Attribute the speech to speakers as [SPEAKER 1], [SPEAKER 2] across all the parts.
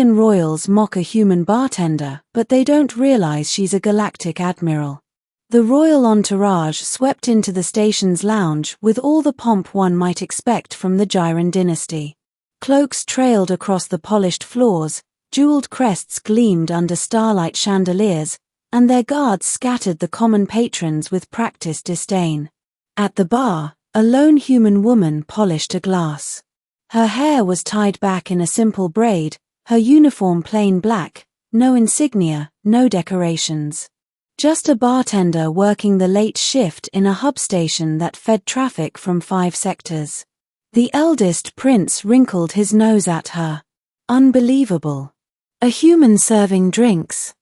[SPEAKER 1] Alien royals mock a human bartender, but they don't realize she's a galactic admiral. The royal entourage swept into the station's lounge with all the pomp one might expect from the Gyran dynasty. Cloaks trailed across the polished floors, jeweled crests gleamed under starlight chandeliers, and their guards scattered the common patrons with practiced disdain. At the bar, a lone human woman polished a glass. Her hair was tied back in a simple braid, her uniform plain black, no insignia, no decorations. Just a bartender working the late shift in a hub station that fed traffic from 5 sectors. The eldest prince wrinkled his nose at her. Unbelievable. A human serving drinks.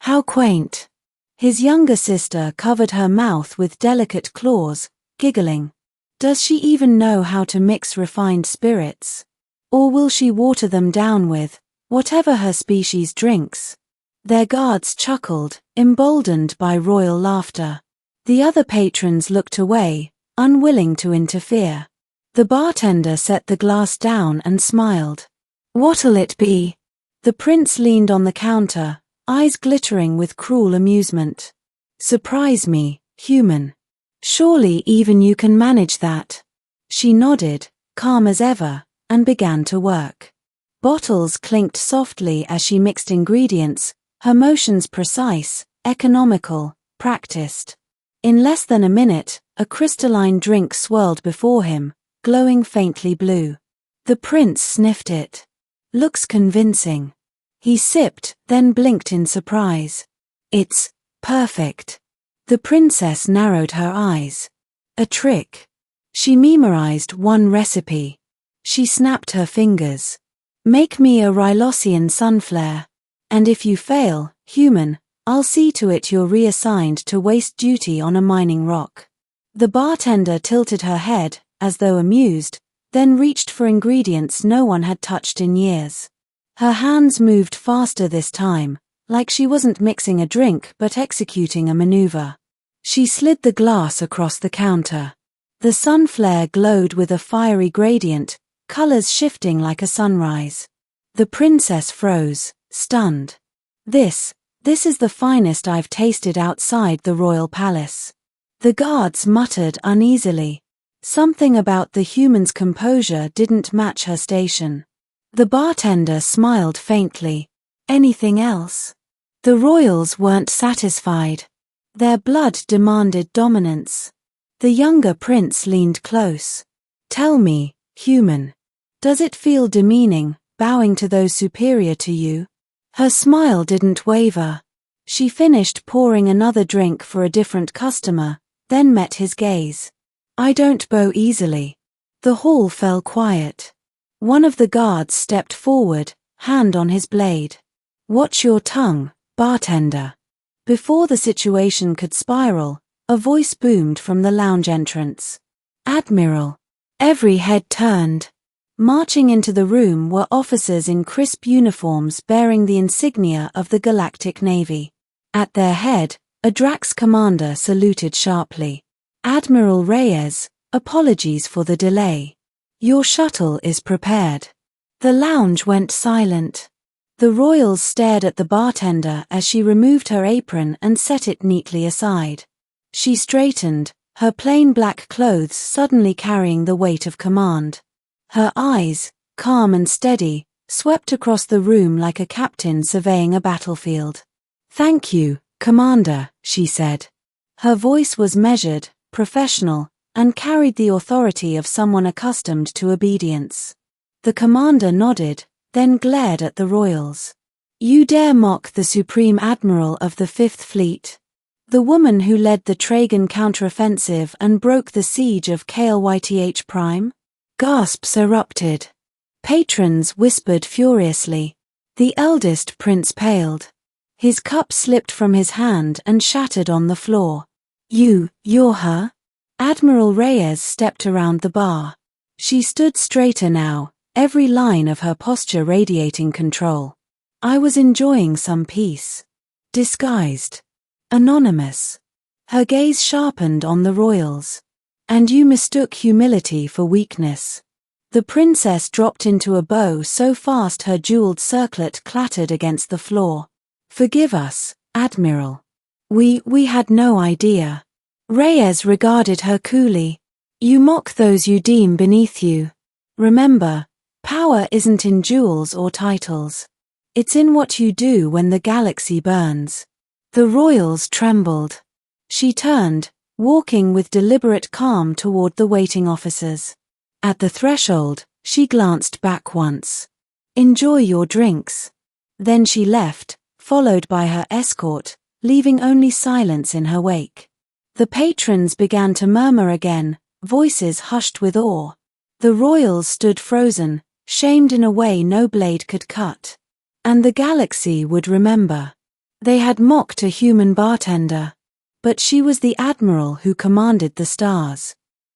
[SPEAKER 1] How quaint. His younger sister covered her mouth with delicate claws, giggling. Does she even know how to mix refined spirits? Or will she water them down with whatever her species drinks? Their guards chuckled, emboldened by royal laughter. The other patrons looked away, unwilling to interfere. The bartender set the glass down and smiled. What'll it be? The prince leaned on the counter, eyes glittering with cruel amusement. Surprise me, human. Surely even you can manage that. She nodded, calm as ever, and began to work. Bottles clinked softly as she mixed ingredients, her motions precise, economical, practiced. In less than a minute, a crystalline drink swirled before him, glowing faintly blue. The prince sniffed it. Looks convincing. He sipped, then blinked in surprise. It's perfect. The princess narrowed her eyes. A trick. She memorized one recipe. She snapped her fingers. Make me a Rylosian sunflare. And if you fail, human, I'll see to it you're reassigned to waste duty on a mining rock. The bartender tilted her head, as though amused, then reached for ingredients no one had touched in years. Her hands moved faster this time, like she wasn't mixing a drink but executing a maneuver. She slid the glass across the counter. The sun flare glowed with a fiery gradient, colors shifting like a sunrise. The princess froze, stunned. This is the finest I've tasted outside the royal palace. The guards muttered uneasily. Something about the human's composure didn't match her station. The bartender smiled faintly. Anything else? The royals weren't satisfied. Their blood demanded dominance. The younger prince leaned close. Tell me, human, does it feel demeaning, bowing to those superior to you? Her smile didn't waver. She finished pouring another drink for a different customer, then met his gaze. I don't bow easily. The hall fell quiet. One of the guards stepped forward, hand on his blade. Watch your tongue, bartender. Before the situation could spiral, a voice boomed from the lounge entrance. Admiral. Every head turned. Marching into the room were officers in crisp uniforms bearing the insignia of the Galactic Navy. At their head, a Drax commander saluted sharply. Admiral Reyes, apologies for the delay. Your shuttle is prepared. The lounge went silent. The royals stared at the bartender as she removed her apron and set it neatly aside. She straightened, her plain black clothes suddenly carrying the weight of command. Her eyes, calm and steady, swept across the room like a captain surveying a battlefield. Thank you, Commander, she said. Her voice was measured, professional, and carried the authority of someone accustomed to obedience. The commander nodded, then glared at the royals. You dare mock the Supreme Admiral of the Fifth Fleet? The woman who led the Tragan counteroffensive and broke the siege of Kalyth Prime? Gasps erupted. Patrons whispered furiously. The eldest prince paled. His cup slipped from his hand and shattered on the floor. You're her? Admiral Reyes stepped around the bar. She stood straighter now, every line of her posture radiating control. I was enjoying some peace. Disguised. Anonymous. Her gaze sharpened on the royals. And you mistook humility for weakness. The princess dropped into a bow so fast her jeweled circlet clattered against the floor. "Forgive us, Admiral. We had no idea." Reyes regarded her coolly. "You mock those you deem beneath you. Remember, power isn't in jewels or titles. It's in what you do when the galaxy burns." The royals trembled. She turned, walking with deliberate calm toward the waiting officers. At the threshold, she glanced back once. "Enjoy your drinks." Then she left, followed by her escort, leaving only silence in her wake. The patrons began to murmur again, voices hushed with awe. The royals stood frozen, shamed in a way no blade could cut. And the galaxy would remember. They had mocked a human bartender. But she was the admiral who commanded the stars.